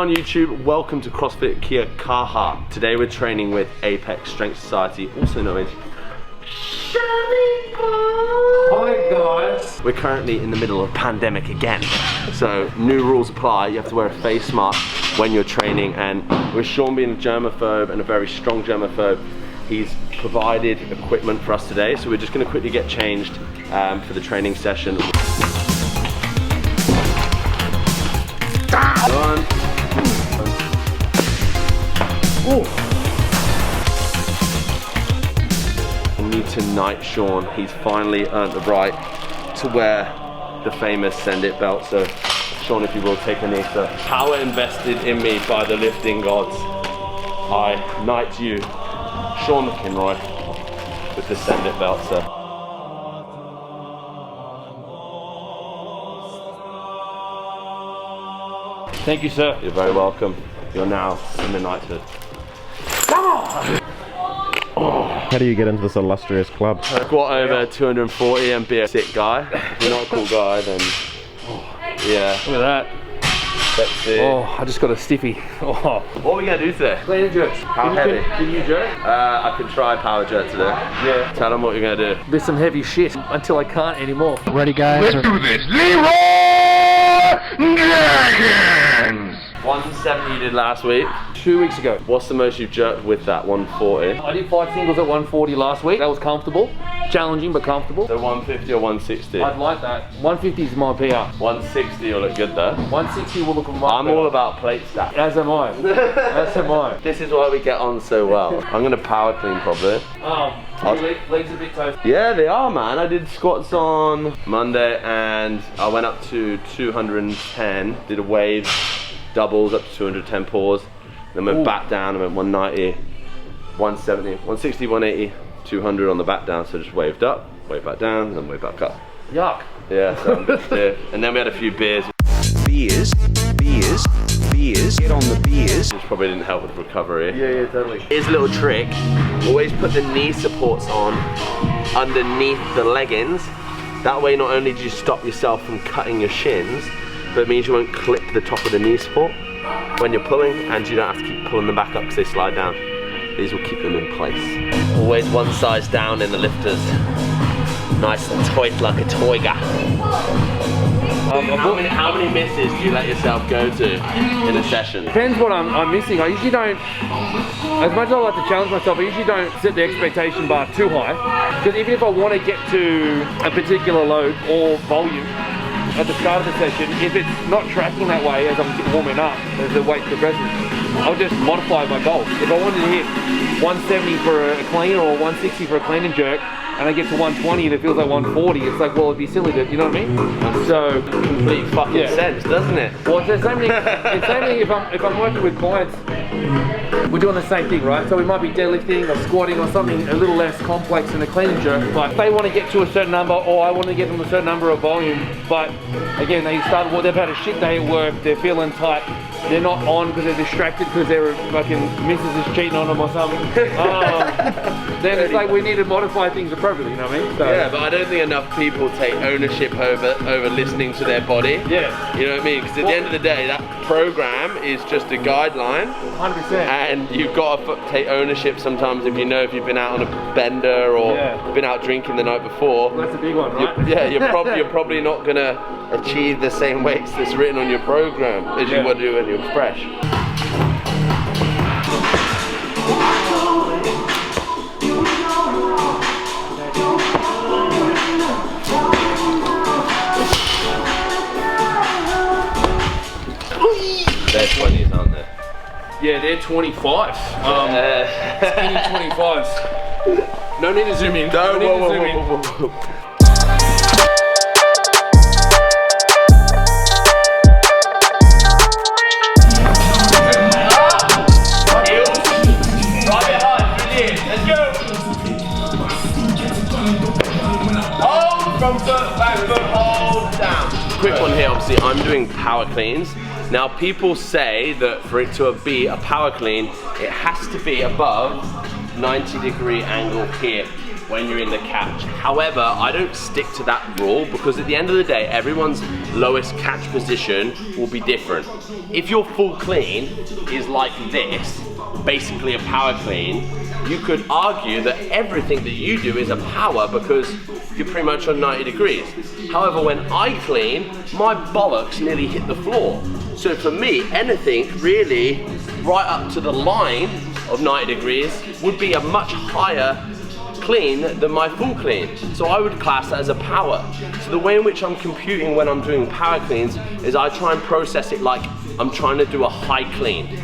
On YouTube, welcome to CrossFit Kia Kaha. Today we're training with Apex Strength Society, also known as Hi guys! We're currently in the middle of pandemic again, so new rules apply. You have to wear a face mask when you're training, and with Sean being a germaphobe and a very strong germaphobe, he's provided equipment for us today, so we're just going to quickly get changed for the training session. One. Ooh. Me tonight, Sean. He's finally earned the right to wear the famous Send It belt. So, Sean, if you will, take a knee, sir. Power invested in me by the lifting gods. I knight you, Sean McInroy, with the Send It belt, sir. Thank you, sir. You're very welcome. You're now in the knighthood. How do you get into this illustrious club? Squat over 240 and be a sick guy. If you're not a cool guy, then yeah. Look at that. Sexy. Oh, I just got a stiffy. Oh. What are we gonna do today? Clean and jerk. How heavy? Can you jerk? I can try power jerk today. Yeah. Tell them what you're gonna do. There's some heavy shit until I can't anymore. Ready, guys? Let's do this. Leroy Dragons! 170 you did last week. 2 weeks ago. What's the most you've jerked with that? 140? I did 5 singles at 140 last week. That was comfortable. Challenging, but comfortable. So 150 or 160? I'd like that. 150 is my PR. 160 will look good though. 160 will look much I'm better. all about plate stack. As am I. As am I. This is why we get on so well. I'm gonna power clean probably. Legs a bit toast. Yeah, they are, man. I did squats on Monday and I went up to 210, did a wave, doubles up to 210 pause, then went back down and went 190, 170, 160, 180, 200 on the back down, so just waved up, waved back down, and then waved back up. Yuck. Yeah, so I'm just stiff. And then we had a few beers. Beers, get on the beers. Which probably didn't help with recovery. Yeah, totally. Here's a little trick. Always put the knee supports on underneath the leggings. That way not only do you stop yourself from cutting your shins, but it means you won't clip the top of the knee support when you're pulling, and you don't have to keep pulling them back up because they slide down. These will keep them in place. Always one size down in the lifters. Nice and tight like a toiga. How many misses do you let yourself go to in a session? Depends what I'm missing. I usually don't, as much as I like to challenge myself, I usually don't set the expectation bar too high. Because even if I want to get to a particular load or volume at the start of the session, if it's not tracking that way as I'm warming up, as the weight progresses, I'll just modify my goal. If I wanted to hit 170 for a clean or 160 for a clean and jerk, and I get to 120 and it feels like 140, it's like, well, it'd be silly to, you know what I mean? So, complete fucking sense, doesn't it? Well, it's the same thing, if I'm working with clients, we're doing the same thing, right? So we might be deadlifting or squatting or something a little less complex than a clean and jerk, but they want to get to a certain number, or I want to get them a certain number of volume, but again, they've had a shit day at work, they're feeling tight, they're not on because they're distracted because their fucking missus is cheating on them or something. Then it's like we need to modify things appropriately, you know what I mean? So, yeah, but I don't think enough people take ownership over listening to their body. Yeah. You know what I mean? Because at the end of the day, that program is just a guideline. 100%. And you've got to take ownership sometimes if you've been out on a bender or been out drinking the night before. That's a big one, right? You're probably not going to achieve the same weights that's written on your program as you would do when you're fresh. They're 20s, aren't they? Yeah, they're 25s. Skinny 25s. No need to zoom in. No, whoa. Quick one here, obviously I'm doing power cleans. Now people say that for it to be a power clean, it has to be above 90-degree angle here when you're in the couch. However, I don't stick to that rule because at the end of the day, everyone's lowest catch position will be different. If your full clean is like this, basically a power clean, you could argue that everything that you do is a power because you're pretty much on 90 degrees. However, when I clean, my bollocks nearly hit the floor. So for me, anything really right up to the line of 90 degrees would be a much higher clean than my full clean. So I would class that as a power. So the way in which I'm computing when I'm doing power cleans is I try and process it like I'm trying to do a high clean.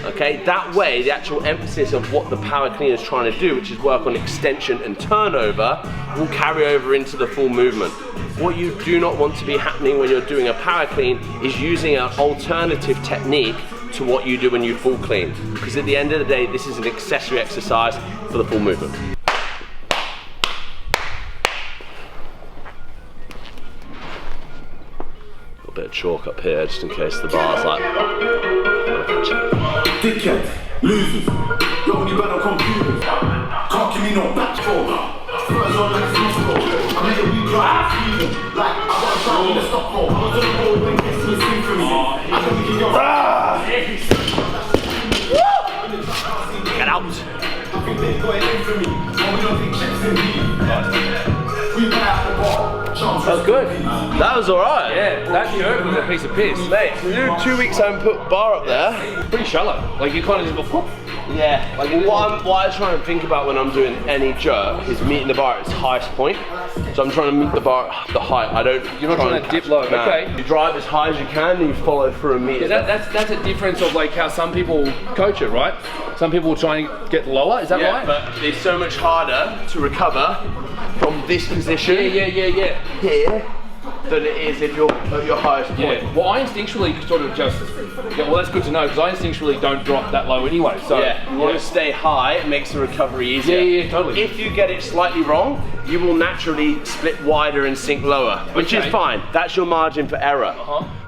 Okay, that way the actual emphasis of what the power clean is trying to do, which is work on extension and turnover, will carry over into the full movement. What you do not want to be happening when you're doing a power clean is using an alternative technique to what you do when you full clean. Because at the end of the day, this is an accessory exercise for the full movement. A bit of chalk up here just in case the bar's like... Dickhead, losers, you're only better computers. Can't give me no back talk. Spurs on like Cisco. I made a week drive season. Like I got a shot in the Stockholm. I was on the road when Christmas sing for me. I can make it go. Get out! I think they're going in for me. But we don't think checks in me. We buy out the bar. That was good. That was alright. Yeah, that jerk was a piece of piss. Mate, we do 2 weeks I haven't put bar up there. Pretty shallow. Like you kind of just go, whoop. Yeah, like what I try and think about when I'm doing any jerk is meeting the bar at its highest point. So I'm trying to meet the bar at the height. You're not trying to dip low, okay. You drive as high as you can and you follow through and meet it. That's a difference of like how some people coach it, right? Some people will try and get lower, is that right? But it's so much harder to recover from this position Yeah. here than it is if you're at your highest point. Yeah. Well, I instinctually sort of just, yeah, well that's good to know because I instinctually don't drop that low anyway. So yeah, you want to stay high, it makes the recovery easier. Yeah, totally. If you get it slightly wrong, you will naturally split wider and sink lower, which is fine. That's your margin for error.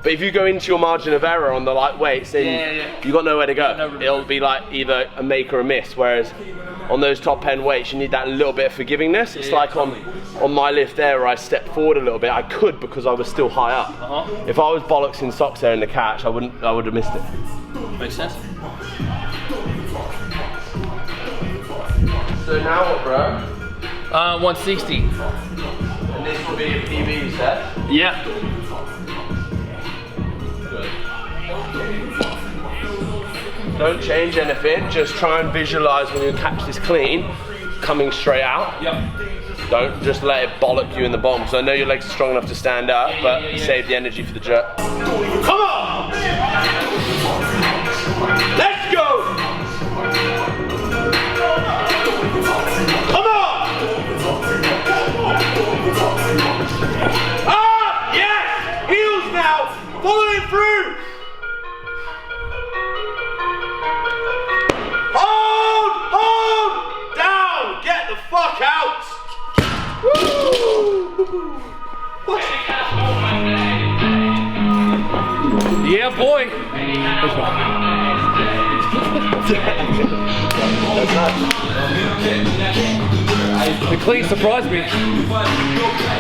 But if you go into your margin of error on the light weights, then you got nowhere to go. It'll be like either a make or a miss. Whereas on those top end weights, you need that little bit of forgivingness. It's like on my lift there where I stepped forward a little bit. I could because I was still high up. If I was bollocks in socks there in the catch, I would have missed it. Makes sense. So now what, bro? 160. And this will be a PB, you said? Yeah. Don't change anything, just try and visualize when you catch this clean, coming straight out. Yep. Don't just let it bollock you in the bottom, because I know your legs are strong enough to stand up, but save the energy for the jerk. Come on! Let's go! Come on! Ah, yes! Heels now! Follow it through! Hold down! Get the fuck out! Woo! Yeah, boy. The clean surprised me.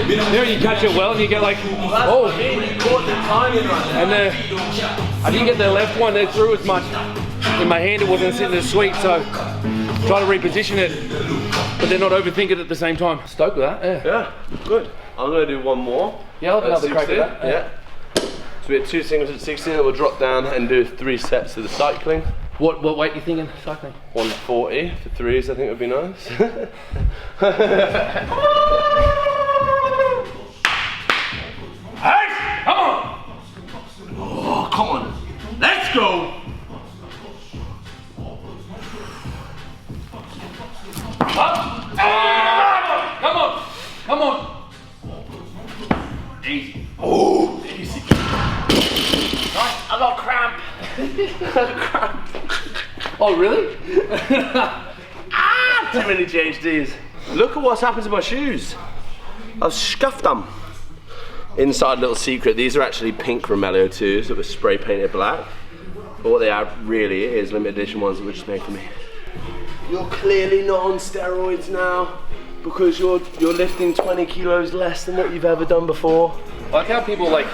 You know, you catch it well and you get like, oh. You caught the timing right there. And I didn't get the left one there through as much. In my hand it wasn't sitting as sweet, so try to reposition it, but then not overthink it at the same time. Stoked with that, Yeah, good. I'm gonna do one more. Yeah, I'll have another crack at that. Yeah. So we had 2 singles at 16, and we'll drop down and do 3 sets of the cycling. What weight are you thinking, cycling? 140 for 3s, I think would be nice. Hey, come on! Oh, come on. Let's go! Come on! Easy. Oh, easy. Nice. I got cramp. Oh, really? Ah, too many GHDs. Look at what's happened to my shoes. I've scuffed them. Inside little secret, these are actually pink Romello 2s that were spray painted black. But what they are really is limited edition ones that were just made for me. You're clearly not on steroids now because you're lifting 20 kilos less than what you've ever done before. I like how people like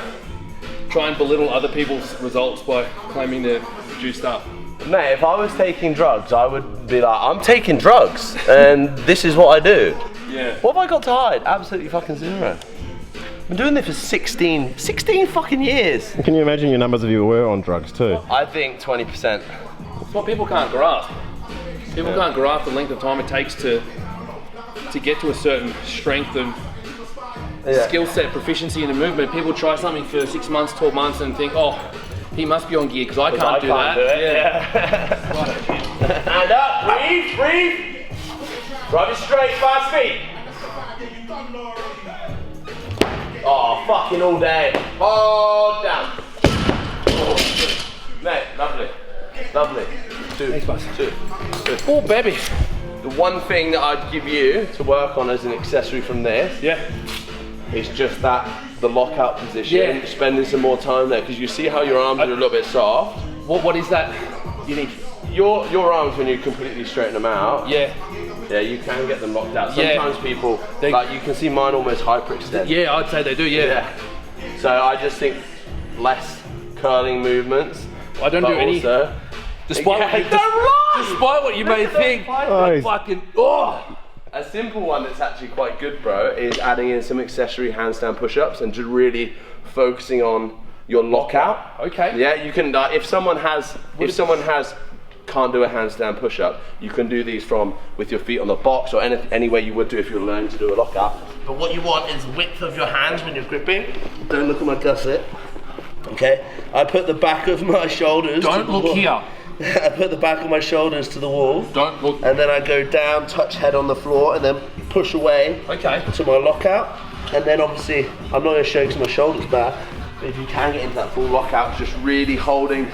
try and belittle other people's results by claiming they're juiced up. Mate, if I was taking drugs, I would be like, I'm taking drugs, and this is what I do. Yeah. What have I got to hide? Absolutely fucking zero. I've been doing this for 16 fucking years. Can you imagine your numbers if you were on drugs too? I think 20%. It's what people can't grasp. People can't grasp the length of time it takes to get to a certain strength and skill set, proficiency in a movement. People try something for 6 months, 12 months and think, oh, he must be on gear because I can't do that. Stand up, breathe. Rub it straight, 5 feet. Oh, fucking all day. Hold down. Oh. Mate, lovely. Two. Oh, baby. The one thing that I'd give you to work on as an accessory from this is just the lockout position, spending some more time there, because you see how your arms are a little bit soft. What is that? You need your arms, when you completely straighten them out. Yeah, you can get them locked out. Sometimes people, like you can see mine almost hyperextend. Yeah, I'd say they do. Yeah. So I just think less curling movements. I don't do any. Also, despite what you may think, a simple one that's actually quite good, bro, is adding in some accessory handstand push-ups and just really focusing on your lockout. Okay. Yeah, you can. If someone can't do a handstand push-up, you can do these with your feet on the box or any way you would do if you're learning to do a lockout. But what you want is width of your hands when you're gripping. Don't look at my gusset. Okay. I put the back of my shoulders. Don't look here. I put the back of my shoulders to the wall. Don't look. And then I go down, touch head on the floor, and then push away to my lockout. And then obviously, I'm not going to show you because my shoulder's back, but if you can get into that full lockout, just really holding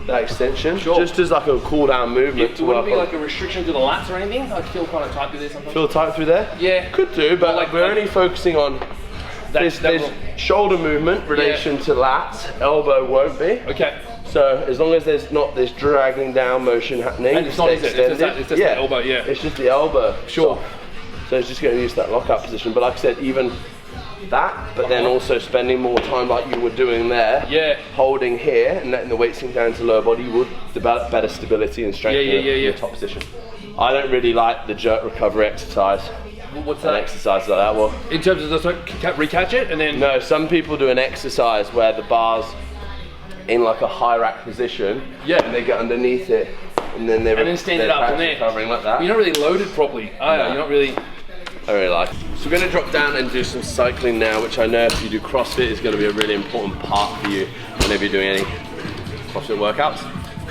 that extension, just as like a cool down movement. It wouldn't be like a restriction to the lats or anything? I feel kind of tight through there sometimes. Feel tight through there? Yeah. Could do, but we're only focusing on this shoulder movement relation to lats. Elbow won't be. Okay. So as long as there's not this dragging down motion happening, and it's not extended. It's just the elbow, It's just the elbow. Sure. So it's just going to use that lockout position. But like I said, even that, but then also spending more time like you were doing there, holding here and letting the weight sink down to lower body would develop better stability and strength in your top position. I don't really like the jerk recovery exercise. What's that? An exercise like that. Well, in terms of just recatch it and then. No, some people do an exercise where the bar's in like a high rack position, and they get underneath it, and then they're stand it up from there, covering like that. You're not really loaded properly. You're not really. I really like. So we're going to drop down and do some cycling now, which I know if you do CrossFit is going to be a really important part for you whenever you're doing any CrossFit workouts.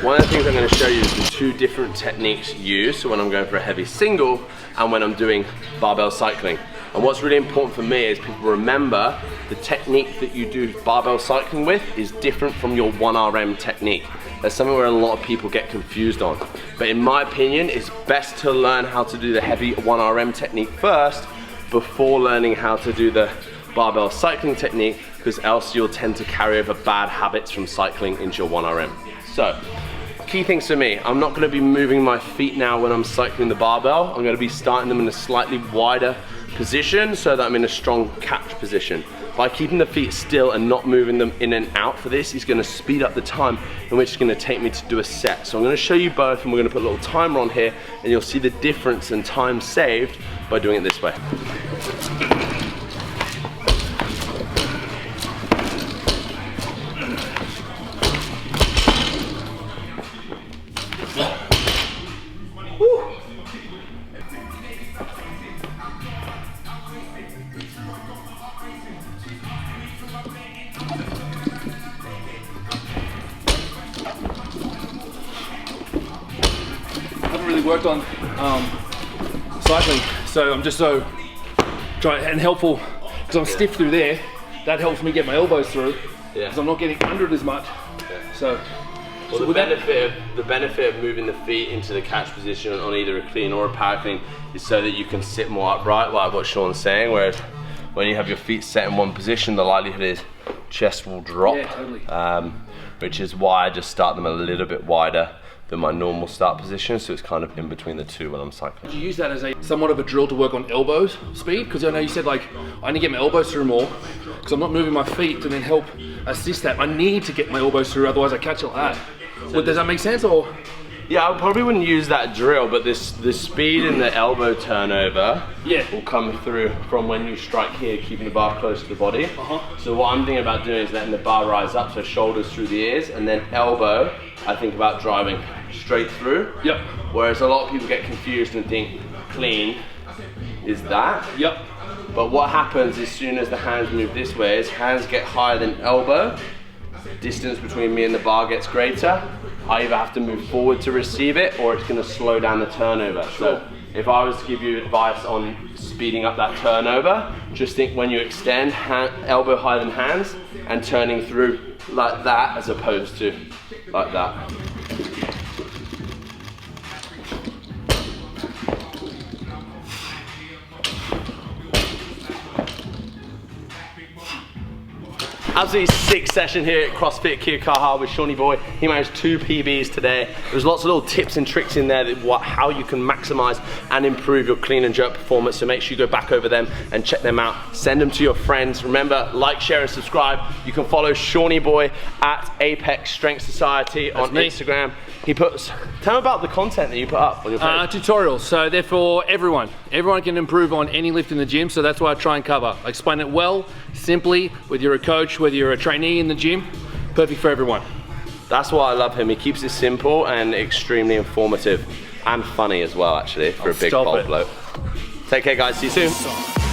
One of the things I'm going to show you is the 2 different techniques used, so when I'm going for a heavy single and when I'm doing barbell cycling. And what's really important for me is people remember the technique that you do barbell cycling with is different from your 1RM technique. That's something where a lot of people get confused on. But in my opinion, it's best to learn how to do the heavy 1RM technique first before learning how to do the barbell cycling technique, because else you'll tend to carry over bad habits from cycling into your 1RM. So, key things for me, I'm not going to be moving my feet now when I'm cycling the barbell. I'm going to be starting them in a slightly wider position so that I'm in a strong catch position. By keeping the feet still and not moving them in and out for this, is going to speed up the time in which it's going to take me to do a set. So I'm going to show you both and we're going to put a little timer on here and you'll see the difference in time saved by doing it this way. Worked on cycling, so I'm just so trying and helpful because I'm stiff through there. That helps me get my elbows through because I'm not getting under it as much. So, the benefit of moving the feet into the catch position on either a clean or a power clean is so that you can sit more upright, like what Sean's saying. Whereas when you have your feet set in one position, the likelihood is chest will drop. Yeah, totally. Which is why I just start them a little bit wider than my normal start position, so it's kind of in between the two when I'm cycling. Do you use that as a somewhat of a drill to work on elbows speed? Because I know you said like, I need to get my elbows through more, because I'm not moving my feet to then help assist that. I need to get my elbows through, otherwise I catch it like that. Well, does that make sense, or? Yeah, I probably wouldn't use that drill, but the speed in the elbow turnover will come through from when you strike here, keeping the bar close to the body. So what I'm thinking about doing is letting the bar rise up, so shoulders through the ears, and then elbow, I think about driving straight through. Yep. Whereas a lot of people get confused and think clean is that. Yep. But what happens as soon as the hands move this way is hands get higher than elbow, distance between me and the bar gets greater. I either have to move forward to receive it, or it's going to slow down the turnover. So if I was to give you advice on speeding up that turnover, just think when you extend, elbow higher than hands, and turning through like that as opposed to like that. Absolutely sick session here at CrossFit Kirkaha with Sonny Boy. He managed 2 PBs today. There's lots of little tips and tricks in there that how you can maximize and improve your clean and jerk performance. So make sure you go back over them and check them out. Send them to your friends. Remember, like, share, and subscribe. You can follow Sonny Boy at Apex Strength Society on Instagram. He puts, tell me about the content that you put up on your page. Tutorials, so they're for everyone. Everyone can improve on any lift in the gym, so that's what I try and cover. I explain it well, simply, whether you're a coach, whether you're a trainee in the gym, perfect for everyone. That's why I love him. He keeps it simple and extremely informative and funny as well, actually, for a big bold bloke. Take care, guys. See you soon.